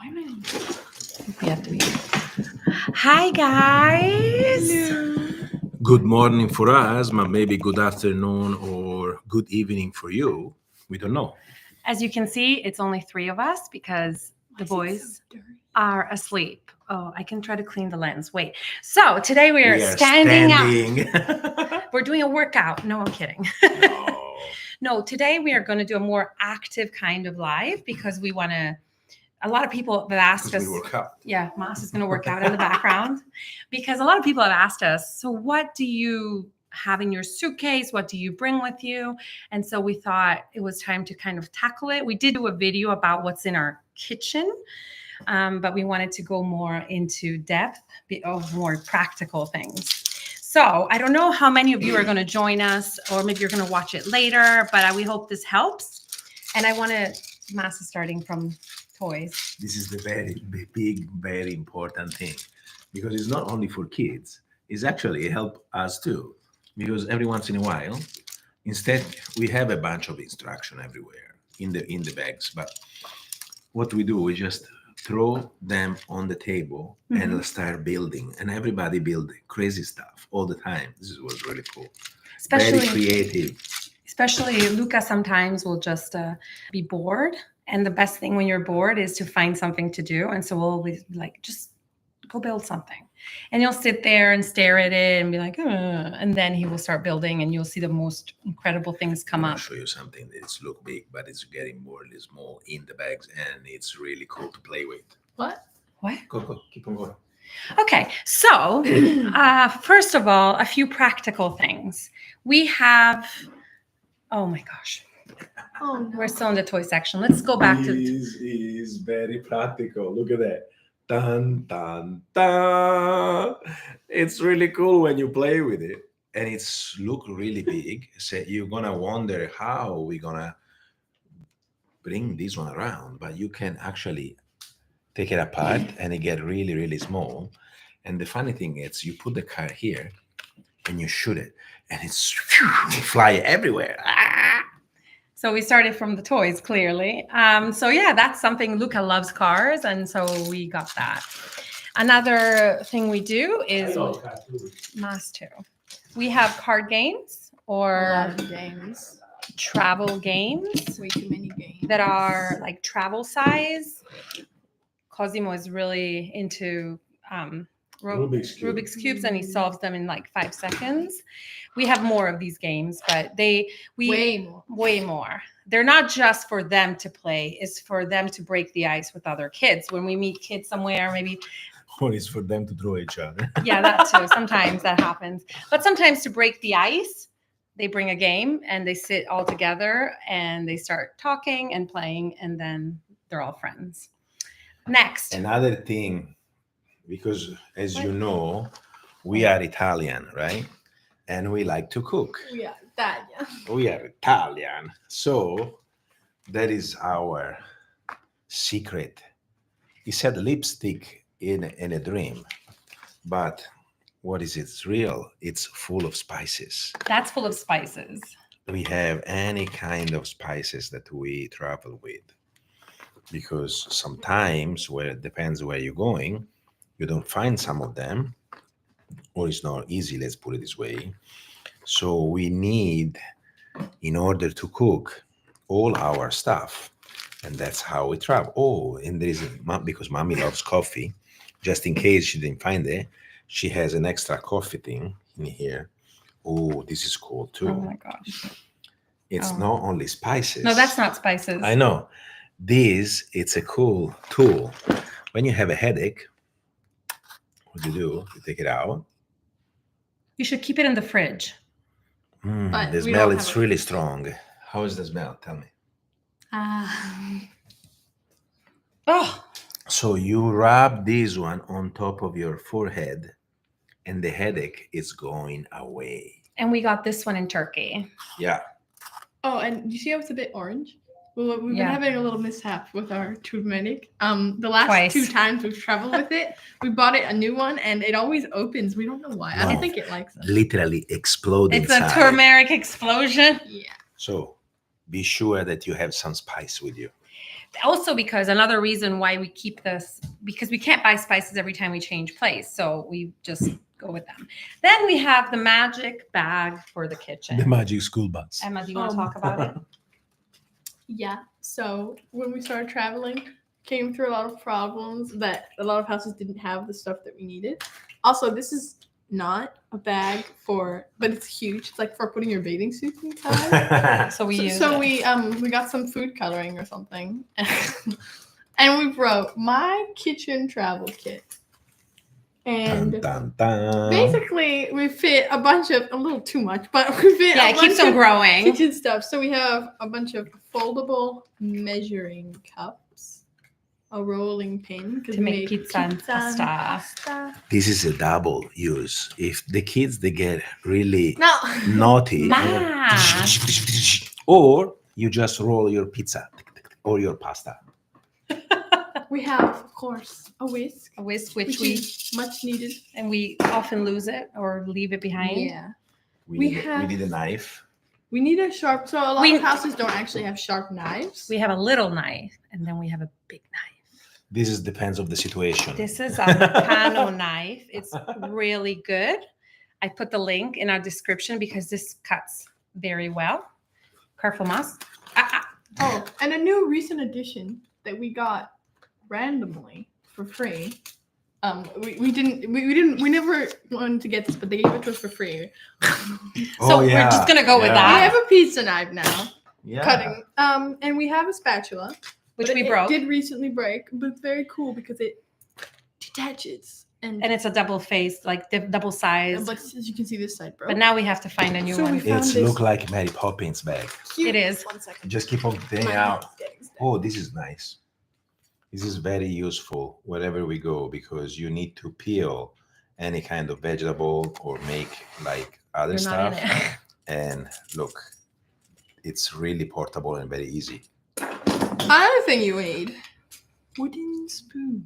We have to be. Hi, guys. Good morning for us, but maybe good afternoon or good evening for you. We don't know. As you can see, it's only 3 of us because the boys are asleep. Oh, I can try to clean the lens. Wait. So today we are standing up. We're doing a workout. No, I'm kidding. No, today we are going to do a more active kind of live because we want to. A lot of people have asked us. We work out. Yeah, Moss is going to work out in the background because a lot of people have asked us. So, what do you have in your suitcase? What do you bring with you? And so we thought it was time to kind of tackle it. We did do a video about what's in our kitchen, but we wanted to go more into depth of more practical things. So I don't know how many of you are going to join us, or maybe you're going to watch it later, but we hope this helps. And I want to, Moss is starting from toys. This is the very big, very important thing because it's not only for kids. It's actually help us too because every once in a while, instead we have a bunch of instruction everywhere in the bags. But what we do, we just throw them on the table and start building, and everybody build crazy stuff all the time. This was really cool. Very creative. Especially Luca sometimes will just be bored. And the best thing when you're bored is to find something to do. And so we'll always be like, just go build something. And you'll sit there and stare at it and be like, and then he will start building and you'll see the most incredible things come up. I'll show you something that's look big, but it's getting more and small in the bags. And it's really cool to play with. What? Go. Keep on going. Okay. So first of all, a few practical things. We have, oh my gosh. Oh, no. We're still in the toy section. Let's go back to. This is very practical. Look at that. Dun, dun, dun. It's really cool when you play with it. And it's look really big. So you're going to wonder how we're going to bring this one around. But you can actually take it apart and it get really, really small. And the funny thing is you put the car here and you shoot it. And it's fly everywhere. So we started from the toys, clearly. So yeah, that's something. Luca loves cars, and so we got that. Another thing we do is Mas too. We have card games or games. Travel games. Way too many games that are like travel size. Cosimo is really into Rubik's cubes, and he solves them in like 5 seconds. We have more of these games, but way more. They're not just for them to play; it's for them to break the ice with other kids. When we meet kids somewhere, maybe. Or it's for them to throw each other. Yeah, that too. Sometimes that happens, but sometimes to break the ice, they bring a game and they sit all together and they start talking and playing, and then they're all friends. Next, another thing. Because as you know, we are Italian, right? And we like to cook. We are Italian. We are Italian. So that is our secret. He said lipstick in a dream. But what is it? It's real. It's full of spices. That's full of spices. We have any kind of spices that we travel with. Because sometimes, where it depends where you're going, you don't find some of them, or it's not easy, let's put it this way. So we need, in order to cook, all our stuff. And that's how we travel. Oh, and there is, because mommy loves coffee, just in case she didn't find it, she has an extra coffee thing in here. Oh, this is cool too. Oh my gosh. It's not only spices. No, that's not spices. I know. It's a cool tool. When you have a headache, what do? You take it out. You should keep it in the fridge. The smell is really strong. How is the smell? Tell me. So you rub this one on top of your forehead and the headache is going away. And we got this one in Turkey. Yeah. Oh, and you see how it's a bit orange? Well, we've been having a little mishap with our turmeric. The last 2 times we've traveled with it, we bought it a new one, and it always opens. We don't know why. I don't think it likes us. Literally exploding. It's a turmeric explosion. Yeah. So be sure that you have some spice with you. Also, because another reason why we keep this, because we can't buy spices every time we change place. So we just go with them. Then we have the magic bag for the kitchen. The magic school bus. Emma, do you want to talk about it? Yeah. So when we started traveling, came through a lot of problems that a lot of houses didn't have the stuff that we needed. Also, this is not a bag but it's huge. It's like for putting your bathing suit inside. So we got some food coloring or something, and we wrote my kitchen travel kit. And Dun, dun, dun. basically, we fit a little too much, but we fit it keeps on growing. kitchen stuff. So we have a bunch of foldable measuring cups, a rolling pin To make pizza and pasta. This is a double use. If the kids, they get really No. naughty, or you just roll your pizza or your pasta. We have, of course, a whisk. A whisk, Which is much needed. and we often lose it or leave it behind. Yeah. We We need a knife. We need a sharp. So a lot of houses don't actually have sharp knives. We have a little knife, and then we have a big knife. This depends of the situation. This is a Meccano knife. It's really good. I put the link in our description because this cuts very well. Careful, Mas. Oh, and a new recent addition that we got randomly for free. We never wanted to get this, but they gave it to us for free. So we're just gonna go with We that. have a pizza knife now, Yeah. cutting. And we have a spatula, Which but we it broke. did recently break, but it's very cool because it detaches and And it's a double face, like double size. but as you can see, this side broke. But now we have to find a new So one. we found It's this look like Mary Poppins bag. cute- It is. 1 second. Just keep on getting My out. hand's getting stuck. Oh, this is nice. This is very useful wherever we go because you need to peel any kind of vegetable or make like other You're not stuff. in it. And look, it's really portable and very easy. Another thing you need: wooden spoons.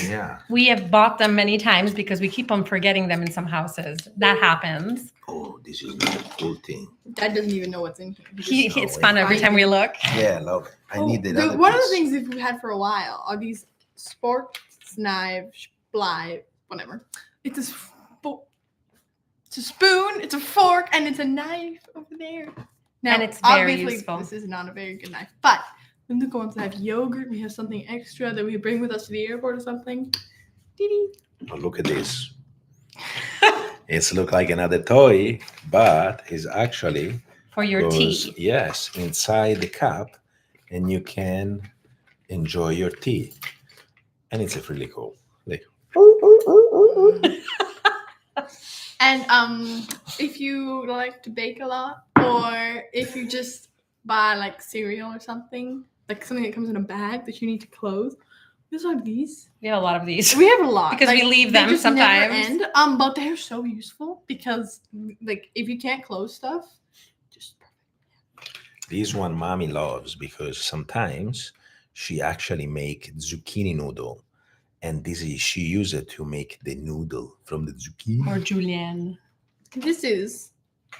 Yeah. We have bought them many times because we keep on forgetting them in some houses. That happens. Oh, this is a cool thing. Dad doesn't even know what's in here. It's fun every time we look. Yeah, love it. I need it. One of the things that we've had for a while are these sports knives, whatever. It's a spoon, it's a fork, and it's a knife over there. Now, And it's very obviously, useful. this is not a very good knife, but when the ones that have yogurt, we have something extra that we bring with us to the airport or something. Dee-dee. Oh, look at this. It's look like another toy, but it's actually For your goes, tea. yes, inside the cup, and you can enjoy your tea. And it's really cool. Like, And if you like to bake a lot, or if you just buy like cereal or something, like something that comes in a bag that you need to close, we also have these. We have a lot of these. We have a lot Because we leave they them just never sometimes. end. But they're so useful because like if you can't close stuff, just this one mommy loves because sometimes she actually make zucchini noodle. And she use it to make the noodle from the zucchini. Or Julienne. This is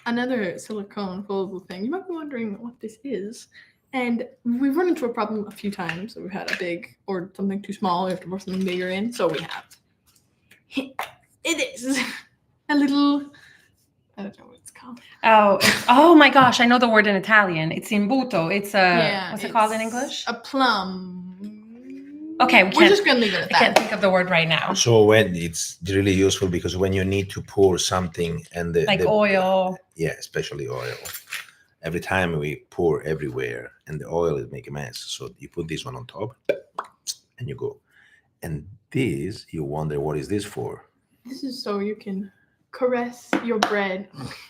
another silicone foldable thing. You might be wondering what this is. And we've run into a problem a few times. We've had a big or something too small. We have to pour something bigger in. So we have. It is a little. I don't know what it's called. Oh my gosh, I know the word in Italian. It's imbuto. It's what's it called in English? A plum. Okay, we're just gonna leave it at I that. can't think of the word right now. So when it's really useful because when you need to pour something and the Oil. yeah, especially oil. Every time we pour everywhere and the oil is make a mess. So you put this one on top and you go. And this, you wonder what is this for? This is so you can caress your bread.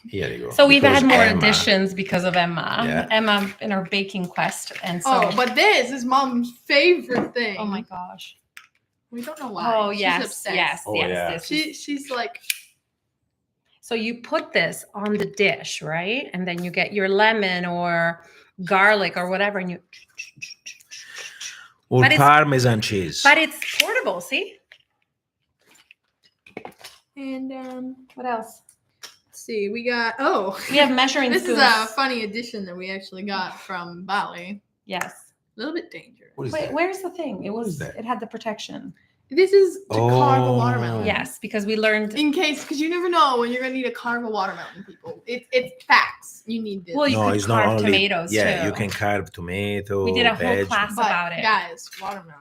Here you go. So we've Because had more Emma- additions because of Emma. Yeah. Emma in her baking quest. And so Oh, but this is Mom's favorite thing. oh my gosh. We don't know why. Oh She's yes, obsessed. yes, Oh, yes. yeah. This is- She's like, So you put this on the dish, right? And then you get your lemon or garlic or whatever, and you. Or But it's- Parmesan cheese. But it's portable. See? and What else? let's see, we got We have measuring this spoons. is a funny addition that we actually got from Bali. Yes. A little bit dangerous. What is Wait, that? where's the thing? is that? It had the protection. This is to carve a Oh. watermelon. Yes, because we learned. In case, because you never know when you're gonna need to carve a watermelon, people. It's facts. You need this. Well, you No, could it's not carve only tomatoes Yeah, too. you can carve tomato. We did a whole veg. class but about it. guys, watermelon.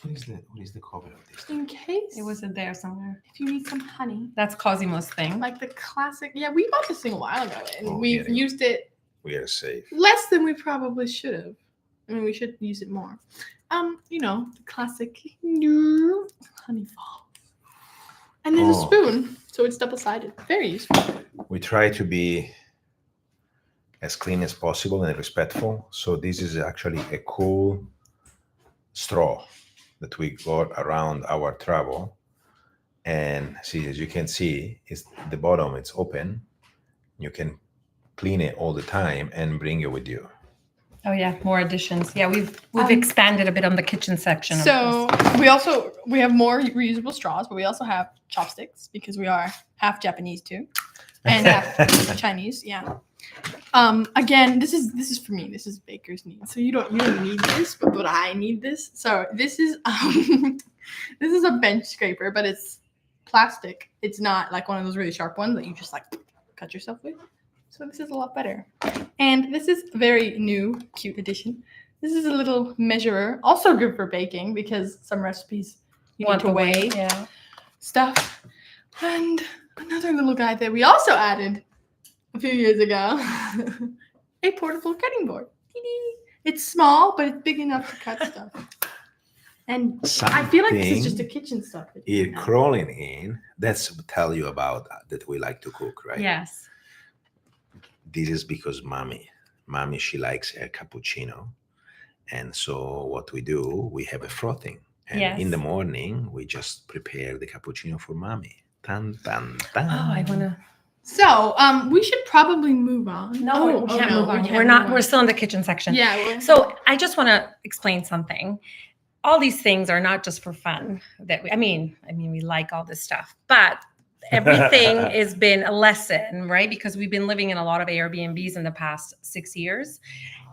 What is the cover of this? In case It wasn't there somewhere. if you need some honey, That's Cosimo's thing. like the classic. Yeah, we bought this thing a while ago, and Oh, we've here you go. used it We are safe. less than we probably should have. I mean, we should use it more. The classic honey fall. And there's a Oh. spoon, so it's double-sided. Very useful. We try to be as clean as possible and respectful. So this is actually a cool straw that we got around our travel. And see, as you can see, it's the bottom, it's open. You can clean it all the time and bring it with you. Oh yeah, more additions. Yeah, we've Um, expanded a bit on the kitchen section. So we have more reusable straws, but we also have chopsticks because we are half Japanese too, and half Chinese. Yeah. Again, this is for me. This is baker's need. So you don't need this, but I need this. So this is this is a bench scraper, but it's plastic. It's not like one of those really sharp ones that you just like cut yourself with. So this is a lot better. And this is a very new, cute addition. This is a little measurer, also good for baking because some recipes you need to weigh stuff. And another little guy that we also added a few years ago, a portable cutting board. It's small, but it's big enough to cut stuff. And I feel like this is just a kitchen stuff. Here crawling in, that's tell you about that we like to cook, right? Yes. This is because mommy, she likes a cappuccino. And so what we do, we have a frothing. And in the morning, we just prepare the cappuccino for mommy. Tan, tan, tan. Oh, I want to. So, we should probably move on. No, we can't move on. We're still in the kitchen section. Yeah. So I just want to explain something. All these things are not just for fun. I mean, we like all this stuff, but everything has been a lesson, right? Because we've been living in a lot of Airbnbs in the past 6 years,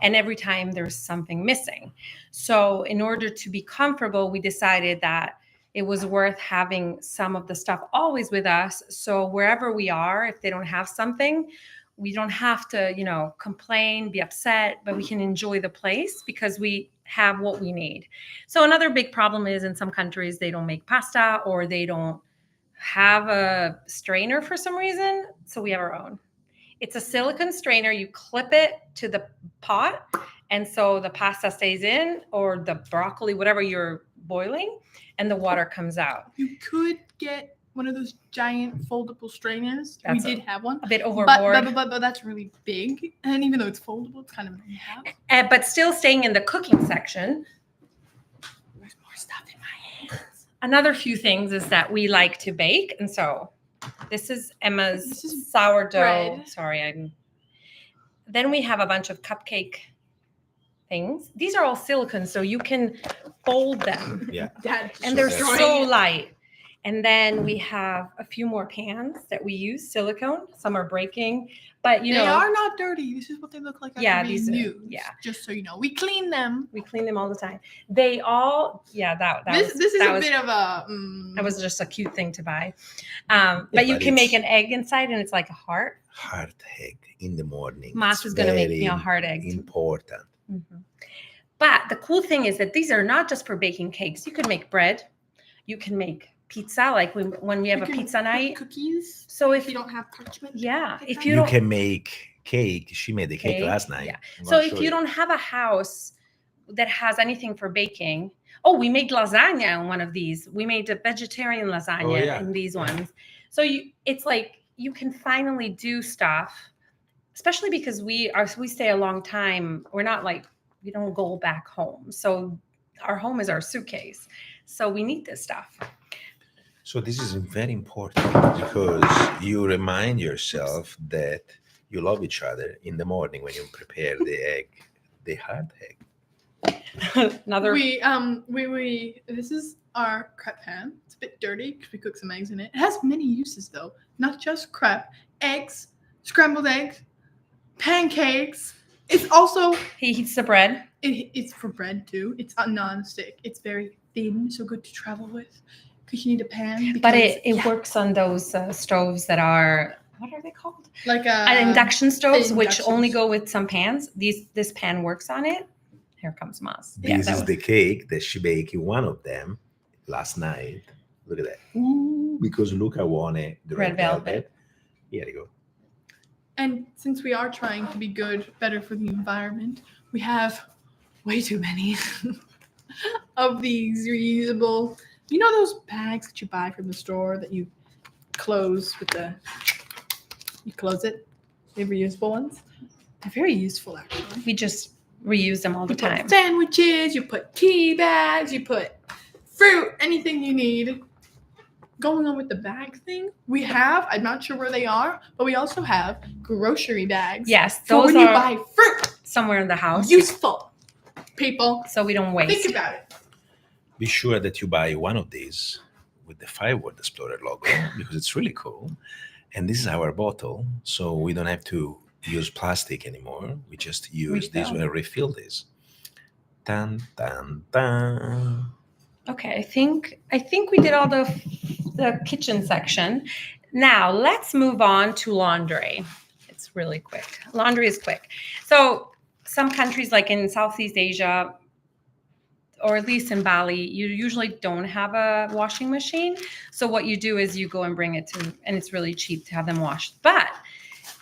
and every time there's something missing. So in order to be comfortable, we decided that it was worth having some of the stuff always with us. So wherever we are, if they don't have something, we don't have to, complain, be upset, but we can enjoy the place because we have what we need. So another big problem is in some countries, they don't make pasta or they don't have a strainer for some reason. So we have our own. It's a silicone strainer. You clip it to the pot. And so the pasta stays in, or the broccoli, whatever you're boiling, and the water comes out. You could get one of those giant foldable strainers. We did have one. A bit overboard. But that's really big. And even though it's foldable, it's kind of nice to have. But still staying in the cooking section. There's more stuff in my hands. Another few things is that we like to bake. And so this is Emma's sourdough. bread. Sorry, Then we have a bunch of cupcake things. These are all silicone, so you can fold them. Yeah. And they're so light. And then we have a few more pans that we use, silicone. Some are breaking, but they are not dirty. This is what they look like. These are used. Yeah. Just so you know, we clean them. We clean them all the time. They all, this is a bit of a. That was just a cute thing to buy. But you can make an egg inside, and it's like a heart. Heart egg in the morning. Mas is going to make me a heart egg. Important. Mm-hmm. But the cool thing is that these are not just for baking cakes. You can make bread. You can make pizza, like when we have a pizza night. Cookies. So if you don't have parchment. Yeah. If you can make cake. She made the cake last night. Yeah. So if you don't have a house that has anything for baking, we made lasagna in one of these. We made a vegetarian lasagna in these ones. So it's like you can finally do stuff, especially because we stay a long time. We're not like, we don't go back home. So our home is our suitcase. So we need this stuff. So this is very important because you remind yourself that you love each other in the morning when you prepare the egg, the heart egg. Another. This is our crepe pan. It's a bit dirty because we cook some eggs in it. It has many uses though, not just crepe, eggs, scrambled eggs, pancakes. It's also He heats the bread. it's for bread too. It's a non-stick. It's very thin, so good to travel with because you need a pan. But it works on those stoves that are, what are they called? Like induction stoves, which inductions. only go with some pans. This pan works on it. Here comes Mas. This is the cake that she baked one of them last night. Look at that. Ooh, because Luca wanted the red velvet. Here you go. And since we are trying to be good, better for the environment, we have way too many of these reusable. You know those bags that you buy from the store that you close with you close it? They're reusable ones. They're very useful, actually. We just reuse them all the time. Put sandwiches, you put tea bags, you put fruit, anything you need. Going on with the bag thing, we have, I'm not sure where they are, but we also have grocery bags. Yes, those when you buy fruit. Somewhere in the house. Useful, people. So we don't waste. Think about it. Be sure that you buy one of these with the Fireworld Explorer logo because it's really cool. And this is our bottle, so we don't have to use plastic anymore. We just use this and refill this. Dun, dun, dun. Okay, I think we did all the kitchen section. Now let's move on to laundry. It's really quick. Laundry is quick. So some countries like in Southeast Asia, or at least in Bali, you usually don't have a washing machine. So what you do is you go and bring it to, and it's really cheap to have them washed. But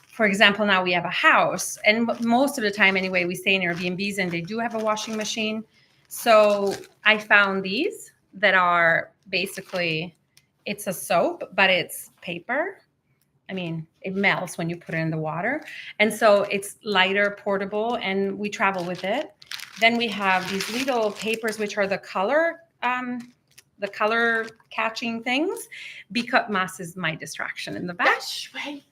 for example, now we have a house, and most of the time anyway, we stay in Airbnbs and they do have a washing machine. So I found these that are basically, it's a soap, but it's paper. I mean, it melts when you put it in the water. And so it's lighter, portable, and we travel with it. Then we have these little papers, which are the color catching things, because Mas is my distraction in the back. Right.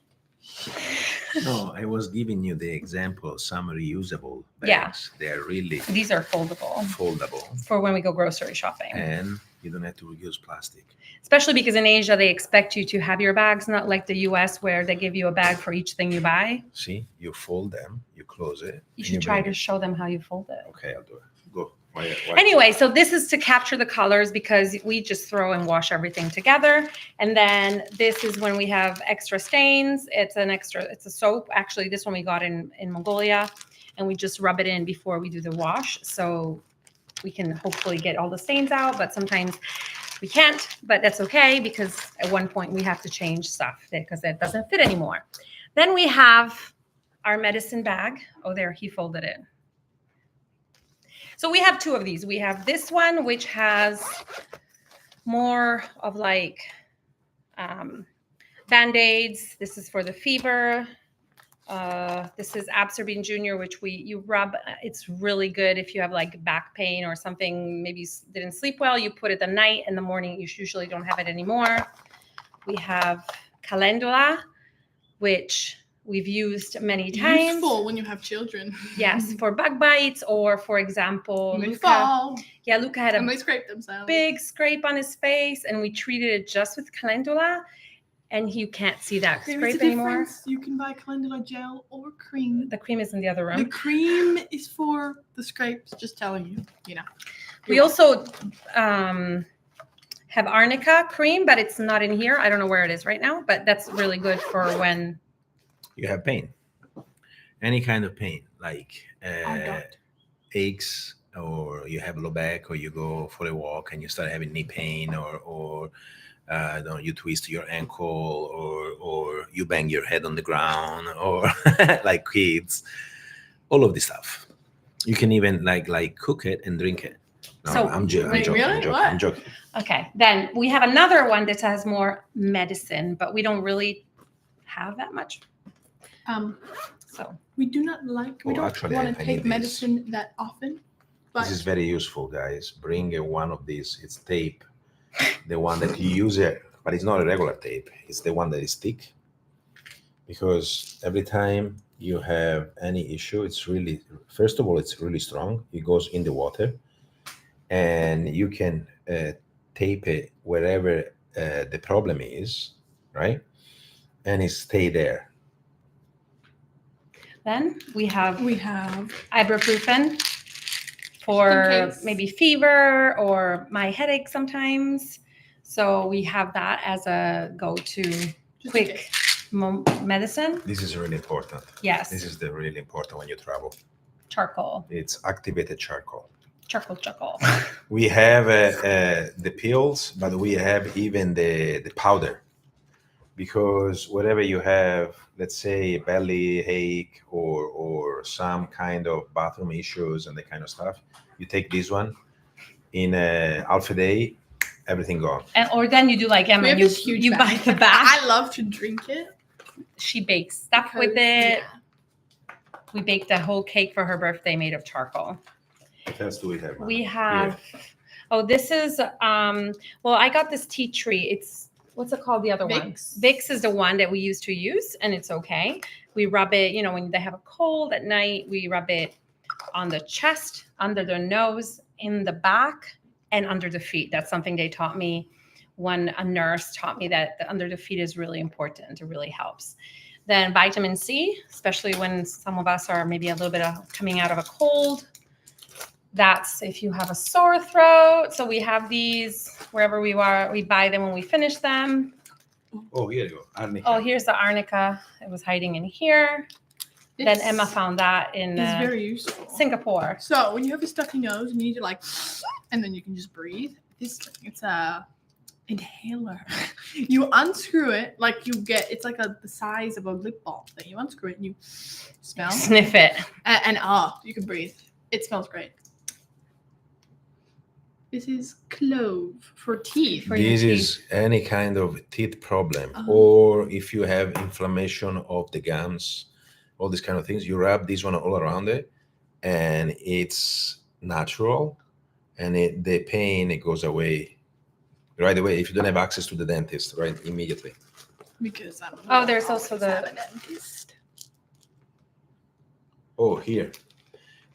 No, I was giving you the example of some reusable bags. Yeah. They're really These are foldable for when we go grocery shopping. And you don't have to reuse plastic. Especially because in Asia, they expect you to have your bags, not like the US where they give you a bag for each thing you buy. See, you fold them, you close it. You should try to show them how you fold it. Okay, I'll do it. Go. Why anyway, so this is to capture the colors because we just throw and wash everything together. And then this is when we have extra stains. It's a soap. Actually, this one we got in Mongolia, and we just rub it in before we do the wash. So we can hopefully get all the stains out, but sometimes we can't, but that's okay because at one point we have to change stuff because that doesn't fit anymore. Then we have our medicine bag. Oh, there, he folded it. So we have two of these. We have this one, which has more of like Band-Aids. This is for the fever. This is Absorbine Junior, which you rub. It's really good if you have like back pain or something. Maybe you didn't sleep well. You put it at night. In the morning, you usually don't have it anymore. We have Calendula, which we've used many times. Useful when you have children. Yes, for bug bites, or for example, Luca had a they scrape themselves. Big scrape on his face, and we treated it just with Calendula, and you can't see that scrape anymore. You can buy Calendula gel or cream. The cream is in the other room. The cream is for the scrapes. Just telling you, We also have Arnica cream, but it's not in here. I don't know where it is right now, but that's really good for when you have pain, any kind of pain, like aches, or you have low back, or you go for a walk and you start having knee pain, or you twist your ankle, or you bang your head on the ground, or like kids, all of this stuff. You can even like cook it and drink it. No, so, I'm joking. Really? I'm joking. Okay, then we have another one that has more medicine, but we don't really have that much. So we do not like. We don't want to take medicine that often. But this is very useful, guys. Bring one of these. It's tape, the one that you use it, but it's not a regular tape. It's the one that is thick. Because every time you have any issue, it's really, first of all, it's really strong. It goes in the water, and you can tape it wherever the problem is, right? And it stay there. Then we have ibuprofen for Just in case. maybe fever or my headache sometimes. So we have that as a go-to Just in quick case. medicine. This is really important. Yes. This is the really important when you travel. Charcoal. It's activated charcoal. Charcoal. We have the pills, but we have even the powder. Because whatever you have, let's say belly ache or some kind of bathroom issues and that kind of stuff, you take this one in half a day, everything gone. Or then you do like Emma, We have this huge you buy bag. the bag. I love to drink it. She bakes stuff with because, it. We baked a whole cake for her birthday made of charcoal. What else do we have? We have, this is, well, I got this tea tree. It's, what's it called? The other one. Vicks. Vicks is the one that we used to use, and it's okay. We rub it, when they have a cold at night, we rub it on the chest, under the nose, in the back, and under the feet. That's something they taught me when a nurse taught me that the under the feet is really important. It really helps. Then vitamin C, especially when some of us are maybe a little bit coming out of a cold. That's if you have a sore throat. So we have these wherever we are. We buy them when we finish them. Oh, here you go. Arnica. Oh, here's the arnica. It was hiding in here. Then Emma found that in It's very useful. Singapore. So when you have a stuffy nose, you need to and then you can just breathe. It's a inhaler. You unscrew it, it's like the size of a lip balm thing. You unscrew it and you smell, Sniff it. and you can breathe. It smells great. This is clove for teeth. This is any kind of teeth problem, Oh. or if you have inflammation of the gums, all these kind of things, you rub this one all around it, and it's natural, and the pain, it goes away right away if you don't have access to the dentist, right, immediately. Because I don't Oh, there's also have the a dentist. Oh, here.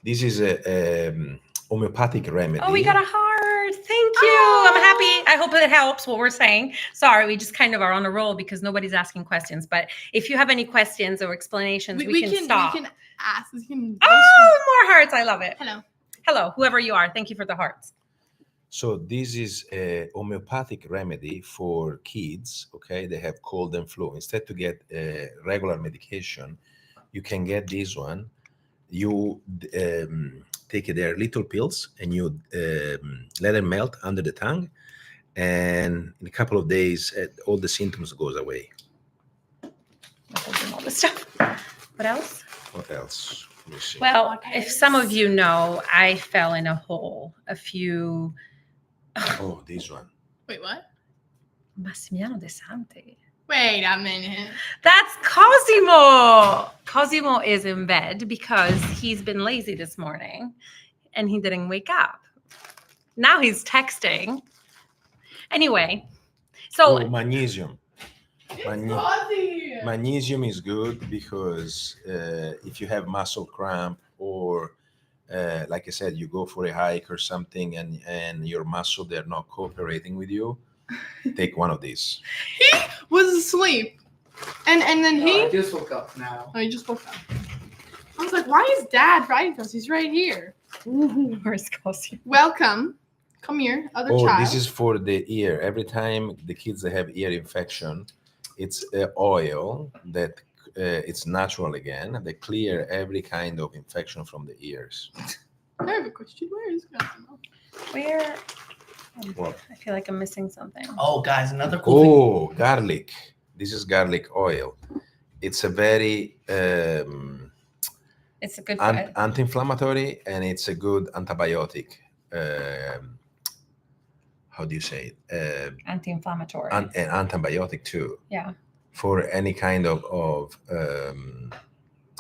This is a homeopathic remedy. Oh, we got a heart. Thank you. I'm happy. I hope it helps what we're saying. Sorry, we just kind of are on a roll because nobody's asking questions. But if you have any questions or explanations, we can stop. We can ask. We can. Oh, more hearts. I love it. Hello, whoever you are. Thank you for the hearts. So this is a homeopathic remedy for kids, okay? They have cold and flu. Instead to get regular medication, you can get this one. You take their little pills and you let them melt under the tongue, and in a couple of days, all the symptoms goes away. All this stuff. What else? What else? Let me see. Well, if some of you know, I fell in a hole a few. Oh, this one. Wait, what? Massimiliano De Santi. Wait a minute. That's Cosimo. Cosimo is in bed because he's been lazy this morning and he didn't wake up. Now he's texting. Anyway, so magnesium. Fuzzy. Magnesium is good because if you have muscle cramp or like I said, you go for a hike or something and your muscle, they're not cooperating with you, take one of these. He was asleep. And then I just woke up now. Oh, he just woke up. I was like, why is Dad writing to us? He's right here. Where's Cosimo? Welcome. Come here, other child. This is for the ear. Every time the kids that have ear infection, it's oil that it's natural again. They clear every kind of infection from the ears. I have a question. Where is Cosimo? Where? What? I feel like I'm missing something. Oh, guys, another cool thing. Oh, garlic. This is garlic oil. It's a very It's a good anti-inflammatory, and it's a good antibiotic. How do you say it? Anti-inflammatory. An antibiotic too. Yeah. For any kind of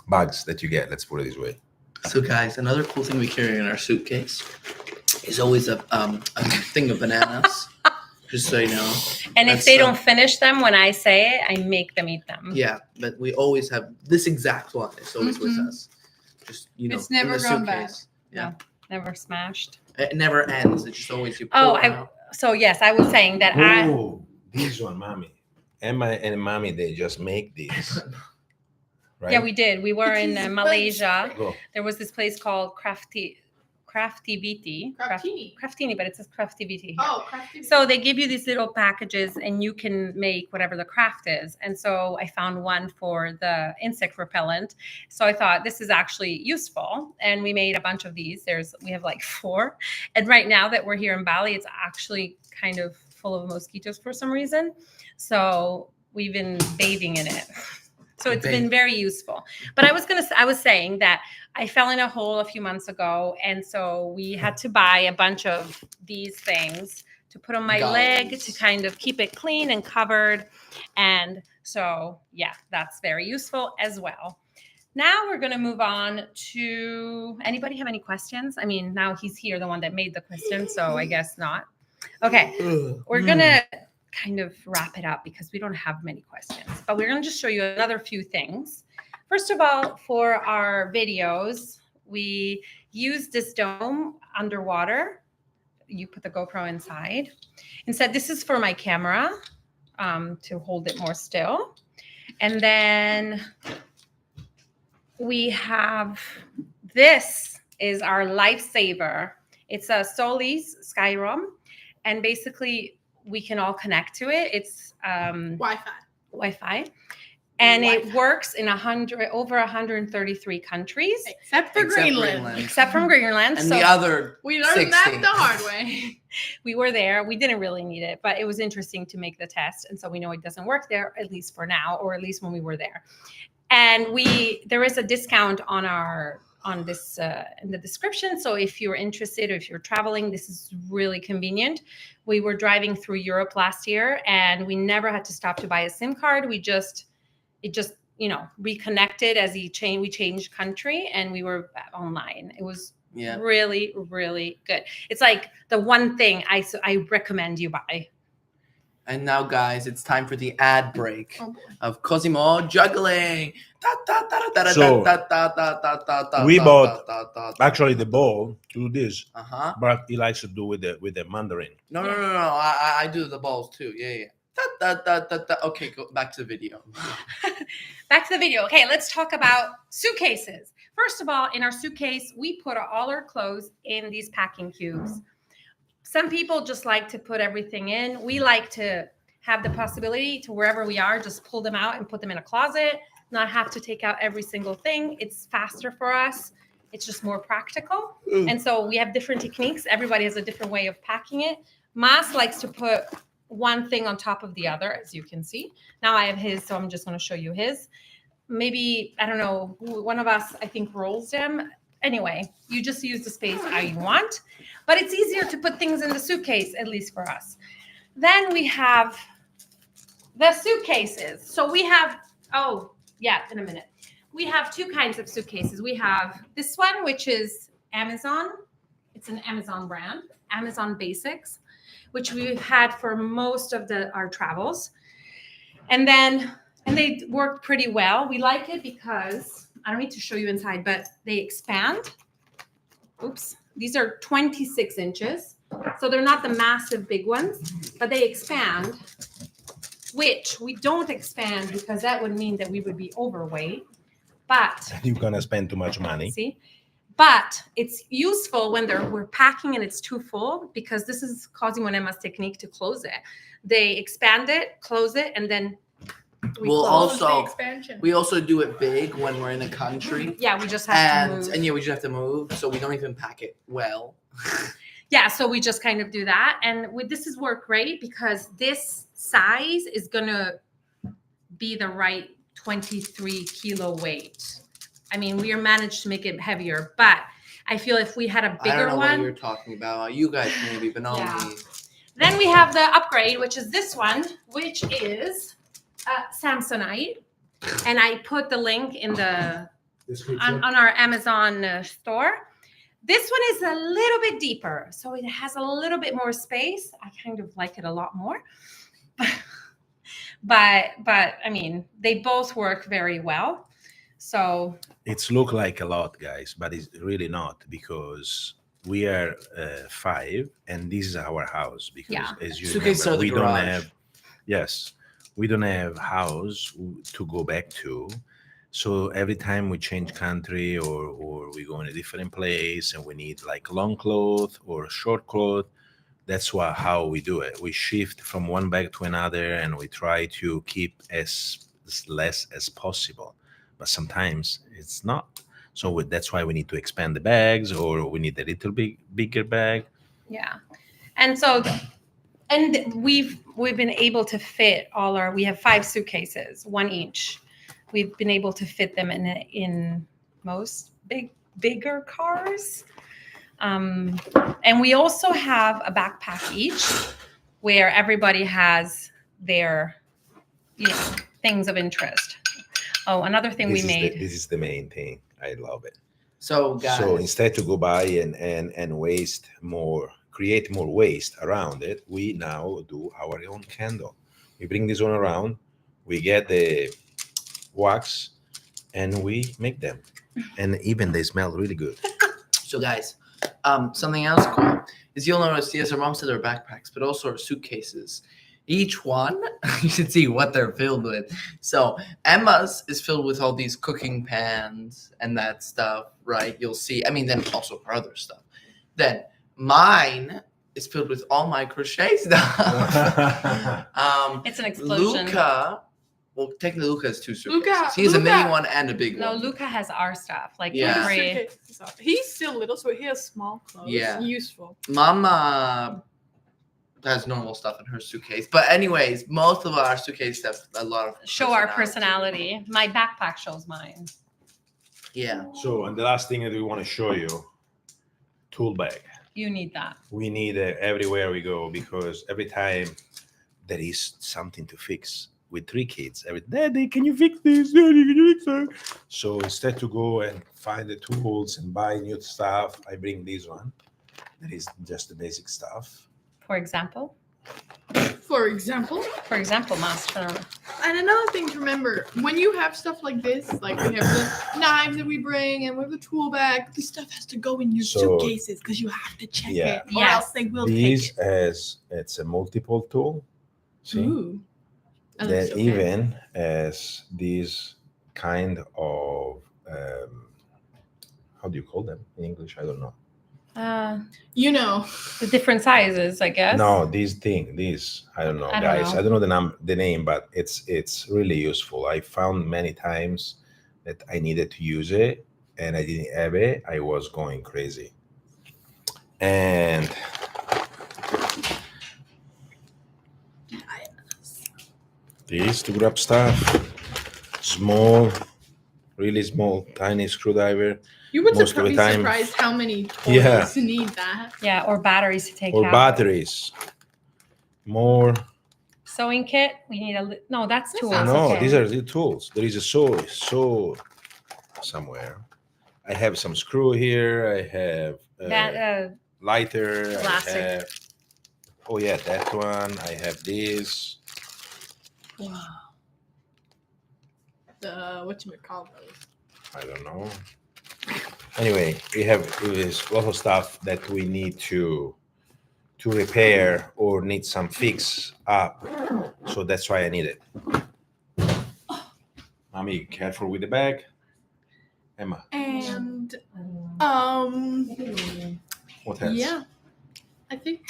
bugs that you get. Let's put it this way. So, guys, another cool thing we carry in our suitcase is always a thing of bananas. Just so you know. And if they don't finish them when I say it, I make them eat them. Yeah, but we always have this exact one. It's always with us. Just it's never gone bad. Yeah. No, never smashed. It never ends. It's just always you. So yes, I was saying that this one, mommy. Emma and mommy, they just make this. right? Yeah, we did. We were in Cookies, Malaysia. Go. There was this place called Craftivity. Craftini, but it says Craftivity. Oh, crafty. So they give you these little packages and you can make whatever the craft is. And so I found one for the insect repellent. So I thought this is actually useful. And we made a bunch of these. We have like 4. And right now that we're here in Bali, it's actually kind of full of mosquitoes for some reason. So we've been bathing in it. So it's been very useful. But I was saying that I fell in a hole a few months ago. And so we had to buy a bunch of these things to put on my leg to kind of keep it clean and covered. And so, yeah, that's very useful as well. Now we're going to move on to, anybody have any questions? I mean, now he's here, the one that made the question. So I guess not. Okay. We're going to kind of wrap it up because we don't have many questions, but we're going to just show you another few things. First of all, for our videos, we use this dome underwater. You put the GoPro inside. Instead, this is for my camera to hold it more still. And then we have, this is our lifesaver. It's a Solis Skyrim. And basically, we can all connect to it. It's Wi-Fi. And it works in over 133 countries. Except for Greenland. Except from Greenland. And so the other we learned 60. that the hard way. We were there. We didn't really need it, but it was interesting to make the test. And so we know it doesn't work there, at least for now, or at least when we were there. And there is a discount on this in the description. So if you're interested or if you're traveling, this is really convenient. We were driving through Europe last year and we never had to stop to buy a SIM card. It just reconnected as we changed country and we were online. It was really, really good. It's like the one thing I recommend you buy. And now, guys, it's time for the ad break of Cosimo juggling. So we bought actually the ball to do this, but he likes to do with the mandarin. No. I do the balls too. Yeah. Okay, go back to the video. Back to the video. Okay, let's talk about suitcases. First of all, in our suitcase, we put all our clothes in these packing cubes. Some people just like to put everything in. We like to have the possibility to wherever we are, just pull them out and put them in a closet, not have to take out every single thing. It's faster for us. It's just more practical. And so we have different techniques. Everybody has a different way of packing it. Mas likes to put one thing on top of the other, as you can see. Now I have his, so I'm just going to show you his. Maybe, I don't know, one of us, I think, rolls them. Anyway, you just use the space how you want, but it's easier to put things in the suitcase, at least for us. Then we have the suitcases. So we have, in a minute. We have 2 kinds of suitcases. We have this one, which is Amazon. It's an Amazon brand, Amazon Basics, which we've had for most of our travels. And they work pretty well. We like it because, I don't need to show you inside, but they expand. Oops. These are 26 inches. So they're not the massive big ones, but they expand, which we don't expand because that would mean that we would be overweight. But you're going to spend too much money. See? But it's useful when we're packing and it's too full because this is Cosimo and Emma's technique to close it. They expand it, close it, and then we also do it big when we're in a country. Yeah, we just have to move. And we just have to move, so we don't even pack it well. Yeah, so we just kind of do that. And this has worked great because this size is going to be the right 23 kilo weight. I mean, we managed to make it heavier, but I feel if we had a bigger one. I don't know what you're talking about. You guys maybe, but not me. Then we have the upgrade, which is this one, which is Samsonite. And I put the link in the on our Amazon store. This one is a little bit deeper, so it has a little bit more space. I kind of like it a lot more. But I mean, they both work very well. So it's look like a lot, guys, but it's really not because we are 5 and this is our house because as you remember, we don't have house to go back to. So every time we change country or we go in a different place and we need like long clothes or short clothes, that's how we do it. We shift from one bag to another and we try to keep as less as possible. But sometimes it's not. So that's why we need to expand the bags or we need a little bigger bag. Yeah. And so we've been able to fit we have 5 suitcases, one each. We've been able to fit them in most bigger cars. And we also have a backpack each where everybody has their, things of interest. Oh, another thing we made. This is the main thing. I love it. So guys, So instead to go by and waste more, create more waste around it, we now do our own candle. We bring this one around, we get the wax, and we make them. And even they smell really good. So guys, something else cool is you'll notice, yes, our mom said our backpacks, but also our suitcases. Each one, you should see what they're filled with. So Emma's is filled with all these cooking pans and that stuff, right? You'll see. I mean, then also her other stuff. Then mine is filled with all my crochet stuff. It's an explosion. Luca, well, technically Luca has 2 suitcases. He has a mini one and a big No, one. Luca has our stuff. Like Yeah. He's still little, so he has small clothes. Yeah. Useful. Mama has normal stuff in her suitcase. But anyways, most of our suitcases have a lot of show our personality. My backpack shows mine. Yeah. So, and the last thing that we want to show you, tool bag. You need that. We need it everywhere we go because every time there is something to fix. With 3 kids, Daddy, can you fix this? Daddy, can you fix that? So instead to go and find the tools and buy new stuff, I bring this one. That is just the basic stuff. For example, Master. And another thing to remember, when you have stuff like this, like we have the knives that we bring and we have the tool bag, this stuff has to go in your suitcases because you have to check it or else they will take it. It's a multiple tool. See? Ooh. That even as these kind of how do you call them in English? I don't know. The different sizes, I guess. No, these I don't know, guys. I don't know the name, but it's really useful. I found many times that I needed to use it and I didn't have it. I was going crazy. And these to grab stuff, small, really small, tiny screwdriver. You would be surprised how many toys need that. Yeah, or batteries to take out. Or batteries. More. Sewing kit. We need no. That's tools. No, okay. these are the tools. There is a saw somewhere. I have some screw here. I have that lighter. plastic. I have, oh yeah, that one. I have this. Wow. Whatchamacallit? I don't know. Anyway, we have this lot of stuff that we need to repair or need some fix up. So that's why I need it. Mommy, careful with the bag. Emma. And What else? yeah, I think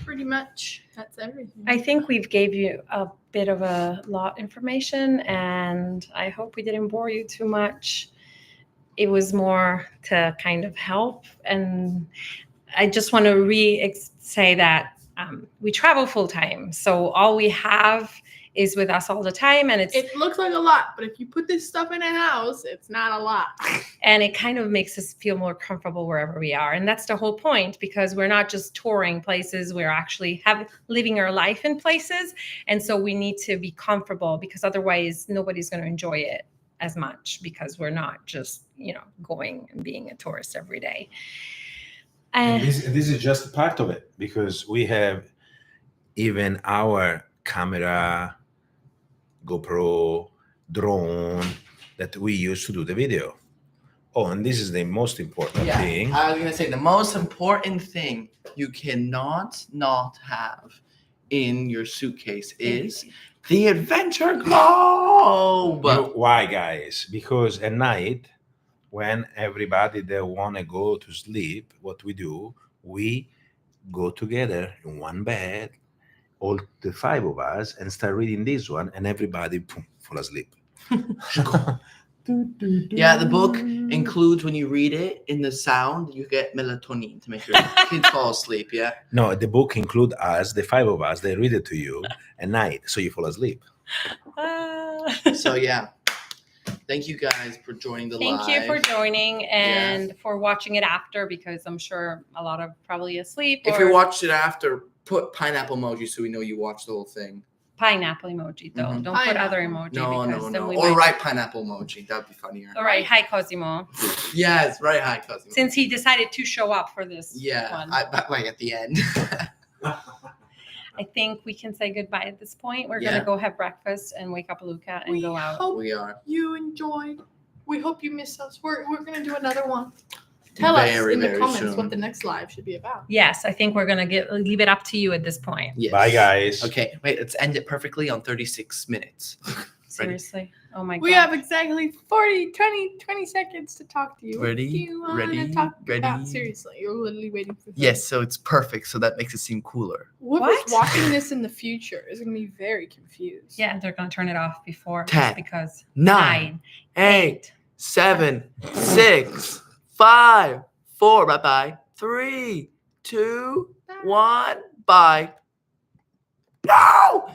pretty much that's everything. I think we've gave you a bit of a lot information, and I hope we didn't bore you too much. It was more to kind of help, and I just want to say that we travel full time, so all we have is with us all the time, and it looks like a lot, but if you put this stuff in a house, it's not a lot. And it kind of makes us feel more comfortable wherever we are, and that's the whole point, because we're not just touring places, we're actually living our life in places, and so we need to be comfortable, because otherwise nobody's going to enjoy it as much, because we're not just going and being a tourist every day. And this is just part of it, because we have even our camera, GoPro, drone that we use to do the video. Oh, and this is the most important thing. I was going to say, the most important thing you cannot not have in your suitcase is The Adventure Globe. Why, guys? Because at night, when everybody they want to go to sleep, what we do, we go together in one bed, all the five of us, and start reading this one, and everybody fall asleep. Yeah, the book includes, when you read it, in the sound, you get melatonin to make your kids fall asleep. Yeah. No, the book include us, the five of us. They read it to you at night, so you fall asleep. So yeah, thank you guys for joining the live. Thank you for joining and for watching it after, because I'm sure a lot of probably asleep. If you watched it after, put pineapple emoji so we know you watched the whole thing. Pineapple emoji though. Mhm. Don't put other emoji. No. Then we Or might... write pineapple emoji. That'd be funnier. All right, hi Cosimo. Yes, right. Hi, cousin. Since he decided to show up for this one. Like at the end. I think we can say goodbye at this point. We're Yeah. gonna go have breakfast and wake up Luca and go out. Hope We are. you enjoyed. We hope you miss us. We're gonna do another one. Tell us Very, in the very comments soon. what the next live should be about. Yes, I think we're gonna leave it up to you at this point. Yes. Bye, guys. Okay, wait, let's end it perfectly on 36 minutes. Seriously. Oh my god. We have exactly 20 seconds to talk to you. Ready? What do you wanna Ready? talk Ready? about? Seriously, you're literally waiting for. Yes, so it's perfect, so that makes it seem cooler. Whoever's What? watching this in the future is gonna be very confused. Yeah, they're gonna turn it off before 10, because 9, 8, 7, 6, 5, 4, bye-bye, 3, 2, 1, bye. No!